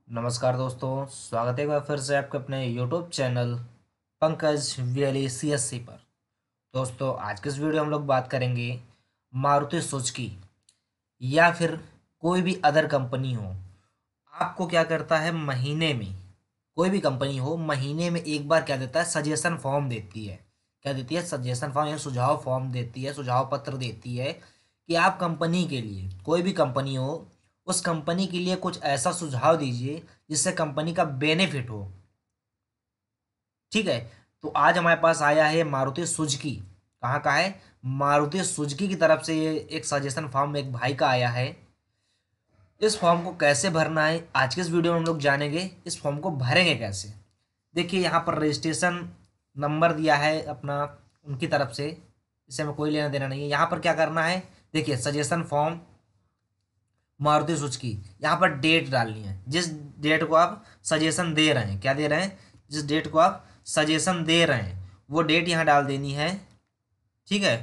नमस्कार दोस्तों, स्वागत है एक बार फिर से आपके अपने YouTube channel Pankaj VLE CSC पर। दोस्तों, आज के इस वीडियो में हम लोग बात करेंगे मारुति सुजुकी या फिर कोई भी अदर कंपनी हो। आपको क्या करता है, महीने में कोई भी कंपनी हो महीने में एक बार क्या देता है, सजेशन फॉर्म देती है। क्या देती है? सजेशन फॉर्म या सुझाव फॉर्म देती है, सुझाव पत्र देती है कि आप कंपनी के लिए, कोई भी कंपनी हो उस कंपनी के लिए कुछ ऐसा सुझाव दीजिए जिससे कंपनी का बेनिफिट हो। ठीक है। तो आज हमारे पास आया है मारुति सुजुकी। कहाँ का है? मारुति सुजुकी की तरफ से ये एक सजेशन फॉर्म एक भाई का आया है। इस फॉर्म को कैसे भरना है आज के इस वीडियो में हम लोग जानेंगे। इस फॉर्म को भरेंगे कैसे? देखिए, यहाँ पर रजिस्ट्रेशन नंबर दिया है अपना उनकी तरफ से, इससे हमें कोई लेना देना नहीं है। यहाँ पर क्या करना है, देखिए, सजेशन फॉर्म मारुति सुजुकी, यहाँ पर डेट डालनी है। जिस डेट को आप सजेशन दे रहे हैं, क्या दे रहे हैं, जिस डेट को आप सजेशन दे रहे हैं वो डेट यहाँ डाल देनी है। ठीक है।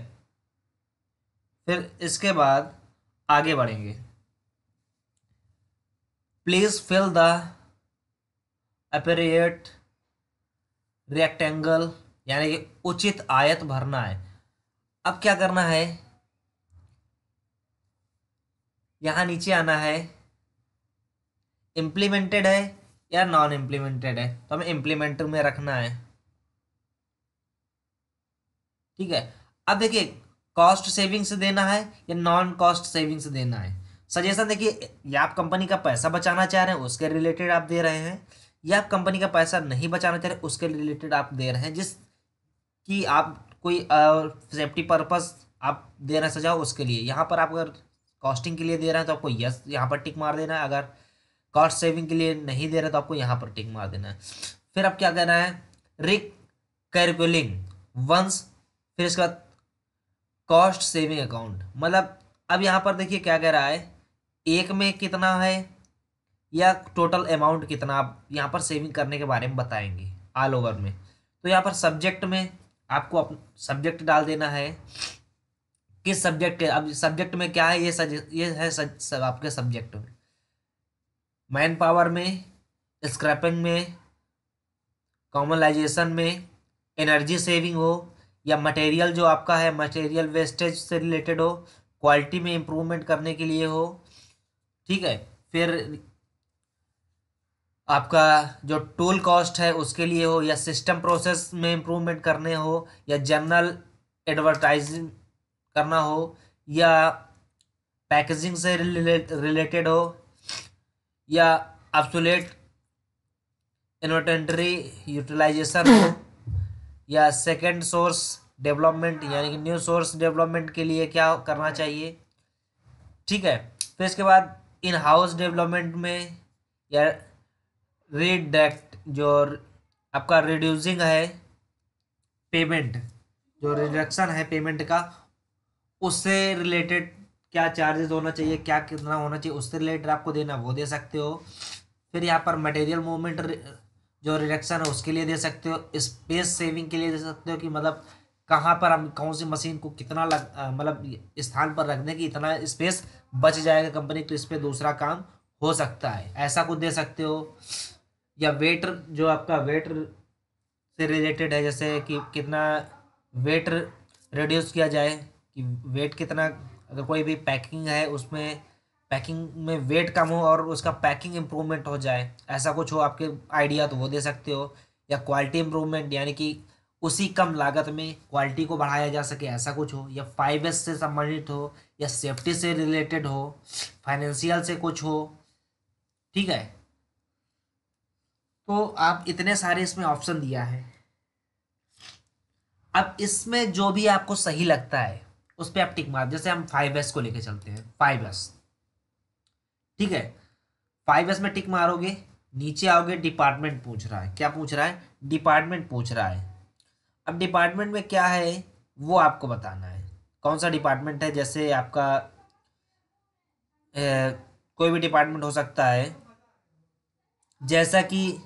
फिर इसके बाद आगे बढ़ेंगे। प्लीज फिल द अपेरिएट रेक्टेंगल, यानी कि उचित आयत भरना है। अब क्या करना है, यहाँ नीचे आना है। इम्प्लीमेंटेड है या नॉन इम्प्लीमेंटेड है, तो हमें इम्प्लीमेंट में रखना है। ठीक है। अब देखिए, कॉस्ट सेविंग से देना है या नॉन कॉस्ट सेविंग से देना है। सजेशन देखिए, या आप कंपनी का पैसा बचाना चाह रहे हैं उसके रिलेटेड आप दे रहे हैं, या आप कंपनी का पैसा नहीं बचाना चाह रहे उसके रिलेटेड आप दे रहे हैं। जिस कि आप कोई सेफ्टी पर्पस आप दे रहे हैं सुझाव, उसके लिए यहाँ पर आप अगर कॉस्टिंग के लिए दे रहे हैं तो आपको यस यहाँ पर टिक मार देना है। अगर कॉस्ट सेविंग के लिए नहीं दे रहे तो आपको यहाँ पर टिक मार देना है। फिर अब क्या करना है, रिकैलकुलेटिंग वंस, फिर इसके बाद कॉस्ट सेविंग अकाउंट। मतलब अब यहाँ पर देखिए क्या कह रहा है, एक में कितना है या टोटल अमाउंट कितना आप यहाँ पर सेविंग करने के बारे में बताएंगे ऑल ओवर में। तो यहाँ पर सब्जेक्ट में आपको सब्जेक्ट डाल देना है। किस सब्जेक्ट है, अब सब्जेक्ट में क्या है, ये है आपके सब्जेक्ट में मैन पावर में, स्क्रैपिंग में, कॉमनलाइजेशन में, एनर्जी सेविंग हो, या मटेरियल जो आपका है मटेरियल वेस्टेज से रिलेटेड हो, क्वालिटी में इम्प्रूवमेंट करने के लिए हो। ठीक है। फिर आपका जो टूल कॉस्ट है उसके लिए हो, या सिस्टम प्रोसेस में इम्प्रूवमेंट करने हो, या जनरल एडवर्टाइजिंग करना हो, या पैकेजिंग से रिलेटेड हो, या ऑब्सोलेट इन्वेंटरी यूटिलाइजेशन हो, या सेकेंड सोर्स डेवलपमेंट यानी कि न्यू सोर्स डेवलपमेंट के लिए क्या करना चाहिए। ठीक है। फिर इसके बाद इन हाउस डेवलपमेंट में, या रिडक्ट जो आपका रिड्यूसिंग है पेमेंट, जो रिडक्शन है पेमेंट का, उससे रिलेटेड क्या चार्जेस होना चाहिए, क्या कितना होना चाहिए, उससे रिलेटेड आपको देना वो दे सकते हो। फिर यहाँ पर मटेरियल मूवमेंट जो रिडक्शन है उसके लिए दे सकते हो। स्पेस सेविंग के लिए दे सकते हो कि मतलब कहाँ पर हम कौन सी मशीन को कितना मतलब स्थान पर रख दें कि इतना स्पेस बच जाएगा कंपनी, तो इस पर दूसरा काम हो सकता है, ऐसा कुछ दे सकते हो। या वेट, जो आपका वेट से रिलेटेड है, जैसे कि कितना वेट रिड्यूस किया जाए, कि वेट कितना, अगर कोई भी पैकिंग है उसमें पैकिंग में वेट कम हो और उसका पैकिंग इम्प्रूवमेंट हो जाए, ऐसा कुछ हो आपके आइडिया तो वो दे सकते हो। या क्वालिटी इम्प्रूवमेंट, यानी कि उसी कम लागत में क्वालिटी को बढ़ाया जा सके, ऐसा कुछ हो। या 5S से संबंधित हो, या सेफ्टी से रिलेटेड हो, फाइनेंशियल से कुछ हो। ठीक है। तो आप इतने सारे इसमें ऑप्शन दिया है। अब इसमें जो भी आपको सही लगता है उस पर आप टिक मार, जैसे हम 5S को लेके चलते हैं, 5S। ठीक है। 5S में टिक मारोगे, नीचे आओगे, डिपार्टमेंट पूछ रहा है। क्या पूछ रहा है? डिपार्टमेंट पूछ रहा है। अब डिपार्टमेंट में क्या है वो आपको बताना है, कौन सा डिपार्टमेंट है। जैसे आपका अ, कोई भी डिपार्टमेंट हो सकता है, जैसा कि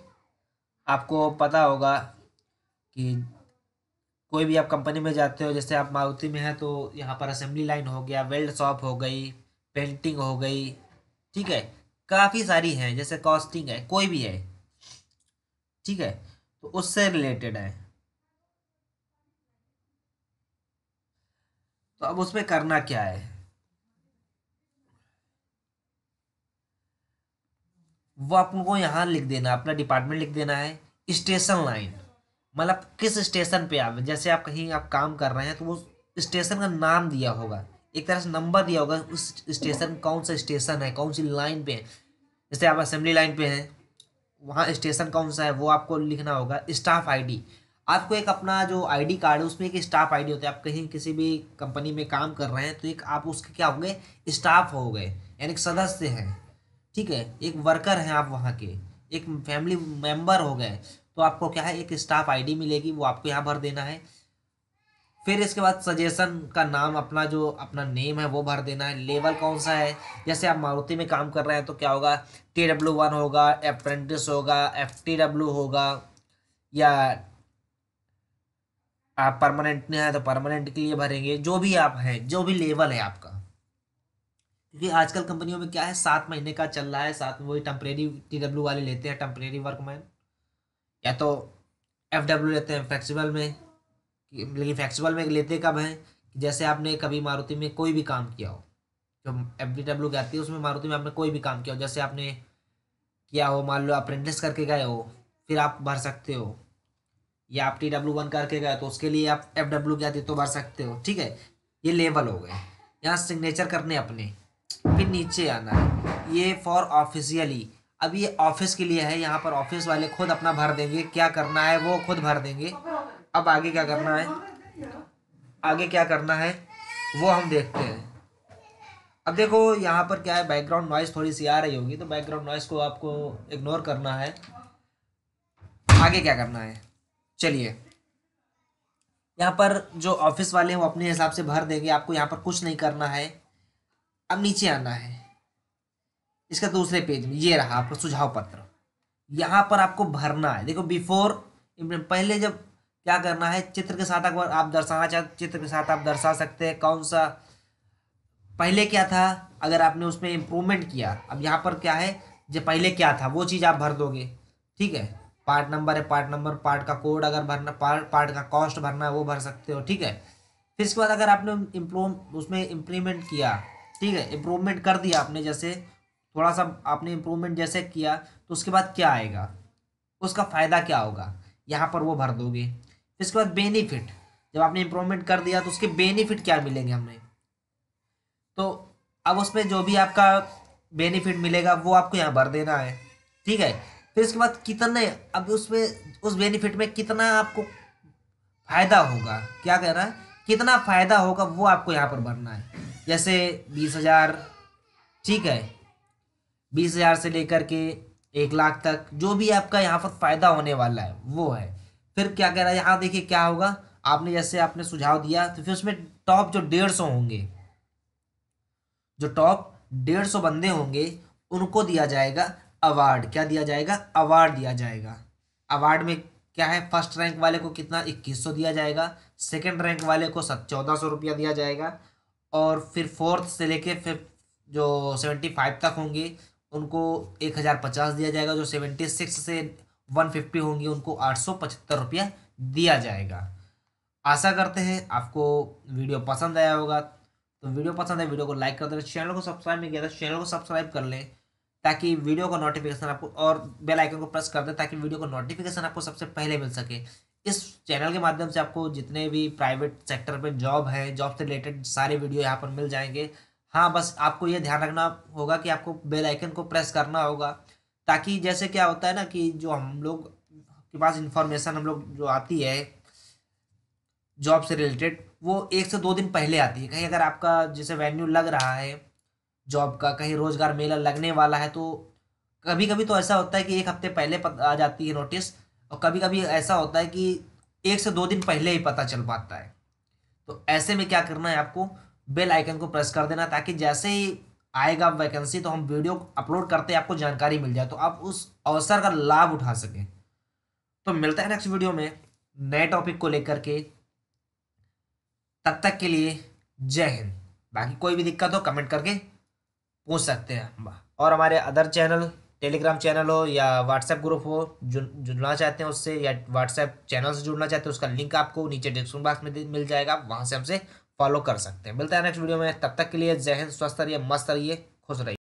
आपको पता होगा कि कोई भी आप कंपनी में जाते हो, जैसे आप मारुति में है तो यहाँ पर असेंबली लाइन हो गया, वेल्ड शॉप हो गई, पेंटिंग हो गई। ठीक है। काफ़ी सारी हैं, जैसे कॉस्टिंग है, कोई भी है, ठीक है, तो उससे रिलेटेड है। तो अब उसमें करना क्या है, वो आपको यहाँ लिख देना, अपना डिपार्टमेंट लिख देना है, स्टेशन लाइन, मतलब किस स्टेशन पे आप, जैसे आप कहीं आप काम कर रहे हैं तो वो स्टेशन का नाम दिया होगा, एक तरह से नंबर दिया होगा उस स्टेशन, कौन सा स्टेशन है, कौन सी लाइन पे है। जैसे आप असेंबली लाइन पे हैं, वहाँ स्टेशन कौन सा है वो आपको लिखना होगा। स्टाफ आईडी, आपको एक अपना जो आईडी कार्ड है उसमें एक स्टाफ आईडी होता है, आप कहीं किसी भी कंपनी में काम कर रहे हैं तो एक आप उसके क्या हो गए, स्टाफ हो गए, यानी कि सदस्य हैं, ठीक है, एक वर्कर हैं आप वहाँ के, एक फैमिली मेंबर हो गए, तो आपको क्या है, एक स्टाफ आईडी मिलेगी, वो आपको यहाँ भर देना है। फिर इसके बाद सजेशन का नाम, अपना जो अपना नेम है वो भर देना है। लेवल कौन सा है, जैसे आप मारुति में काम कर रहे हैं तो क्या होगा, TW1 होगा, अप्रेंटिस होगा, FTW होगा, या आप परमानेंट में है तो परमानेंट के लिए भरेंगे, जो भी आप हैं, जो भी लेवल है आपका। क्योंकि आजकल कंपनियों में क्या है, 7 महीने का चल रहा है, साथ में वही टेम्परेरी TW वाले लेते हैं, टेम्परेरी वर्कमैन, या तो FW लेते हैं फ्लेक्सिबल में। लेकिन फ्लेक्सिबल में लेते कब हैं, कि जैसे आपने कभी मारुति में कोई भी काम किया हो, जो FDW की आती है उसमें, मारुति में आपने कोई भी काम किया हो, जैसे आपने किया हो, मान लो अप्रेंटिस करके गए हो, फिर आप भर सकते हो, या आप TW1 करके गए तो उसके लिए आप FW की आती है तो भर सकते हो, ठीक है। ये लेवल हो गए, यहाँ सिग्नेचर करने अपने, फिर नीचे आना है, ये फॉर ऑफिशियली, अब ये ऑफिस के लिए है, यहाँ पर ऑफिस वाले खुद अपना भर देंगे, क्या करना है वो खुद भर देंगे। अब आगे क्या करना है, आगे क्या करना है वो हम देखते हैं। अब देखो यहाँ पर क्या है, बैकग्राउंड नॉइस थोड़ी सी आ रही होगी, तो बैकग्राउंड नॉइस को आपको इग्नोर करना है। आगे क्या करना है, चलिए, यहाँ पर जो ऑफिस वाले हैं वो अपने हिसाब से भर देंगे, आपको यहाँ पर कुछ नहीं करना है। अब नीचे आना है, इसका दूसरे पेज में ये रहा आपका सुझाव पत्र, यहाँ पर आपको भरना है। देखो बिफोर, पहले जब क्या करना है, चित्र के साथ अगर आप दर्शाना चाहते चित्र के साथ आप दर्शा सकते हैं, कौन सा पहले क्या था, अगर आपने उसमें इम्प्रूवमेंट किया, अब यहाँ पर क्या है, जो पहले क्या था वो चीज़ आप भर दोगे, ठीक है। पार्ट नंबर है, पार्ट नंबर, पार्ट का कोड अगर भरना, पार्ट का कॉस्ट भरना है वो भर सकते हो, ठीक है। फिर इसके बाद अगर आपने इम्प्रूव उसमें इम्प्लीमेंट किया, ठीक है, इम्प्रूवमेंट कर दिया आपने, जैसे थोड़ा सा आपने इम्प्रूवमेंट जैसे किया, तो उसके बाद क्या आएगा, उसका फ़ायदा क्या होगा, यहाँ पर वो भर दोगे। फिर इसके बाद बेनिफिट, जब आपने इम्प्रूवमेंट कर दिया तो उसके बेनिफिट क्या मिलेंगे हमें, तो अब उसमें जो भी आपका बेनिफिट मिलेगा वो आपको यहाँ भर देना है, ठीक है। फिर इसके बाद कितने, अब उसमें उस बेनिफिट में कितना आपको फायदा होगा, क्या कह रहा है, कितना फायदा होगा वो आपको यहाँ पर भरना है। जैसे 20,000, ठीक है, 20,000 से लेकर के 1 लाख तक, जो भी आपका यहाँ पर फायदा होने वाला है वो है। फिर क्या कह रहा है, यहाँ देखिए क्या होगा, आपने जैसे आपने सुझाव दिया तो फिर उसमें टॉप जो 150 होंगे, जो टॉप 150 बंदे होंगे उनको दिया जाएगा अवार्ड, क्या दिया जाएगा, अवार्ड दिया जाएगा। अवार्ड में क्या है, फर्स्ट रैंक वाले को कितना 2100 दिया जाएगा, सेकंड रैंक वाले को 1400 रुपया दिया जाएगा, और फिर फोर्थ से लेके फिर जो 75 तक होंगे उनको 1050 दिया जाएगा, जो 76 से 150 होंगे उनको 875 रुपया दिया जाएगा। आशा करते हैं आपको वीडियो पसंद आया होगा, तो वीडियो पसंद है वीडियो को लाइक कर दें, चैनल को सब्सक्राइब नहीं किया तो चैनल को सब्सक्राइब कर लें, ताकि वीडियो का नोटिफिकेशन आपको, और बेल आइकन को प्रेस कर दें ताकि वीडियो का नोटिफिकेशन आपको सबसे पहले मिल सके। इस चैनल के माध्यम से आपको जितने भी प्राइवेट सेक्टर पे जॉब है, जॉब से रिलेटेड सारे वीडियो यहाँ पर मिल जाएंगे। हाँ, बस आपको ये ध्यान रखना होगा कि आपको बेल आइकन को प्रेस करना होगा, ताकि जैसे क्या होता है ना, कि जो हम लोग के पास इंफॉर्मेशन हम लोग जो आती है जॉब से रिलेटेड, वो 1 से 2 दिन पहले आती है। कहीं अगर आपका जैसे वेन्यू लग रहा है जॉब का, कहीं रोजगार मेला लगने वाला है, तो कभी कभी तो ऐसा होता है कि 1 हफ्ते पहले आ जाती है नोटिस, और कभी कभी ऐसा होता है कि 1 से 2 दिन पहले ही पता चल पाता है। तो ऐसे में क्या करना है, आपको बेल आइकन को प्रेस कर देना, ताकि जैसे ही आएगा वैकेंसी तो हम वीडियो अपलोड करते हैं आपको जानकारी मिल जाए, तो आप उस अवसर का लाभ उठा सकें। तो मिलता है नेक्स्ट वीडियो में नए टॉपिक को लेकर के, तब तक के लिए जय हिंद। बाकी कोई भी दिक्कत हो कमेंट करके पूछ सकते हैं। और हमारे अदर चैनल, टेलीग्राम चैनल हो या व्हाट्सएप ग्रुप हो, जुड़ना चाहते हैं उससे या व्हाट्सएप चैनल से जुड़ना चाहते हैं, उसका लिंक आपको नीचे डिस्क्रिप्शन बॉक्स में मिल जाएगा, वहाँ से हमसे फॉलो कर सकते हैं। मिलता है नेक्स्ट वीडियो में, तब तक के लिए जय हिंद, स्वस्थ रहिए, मस्त रहिए, खुश रहिए।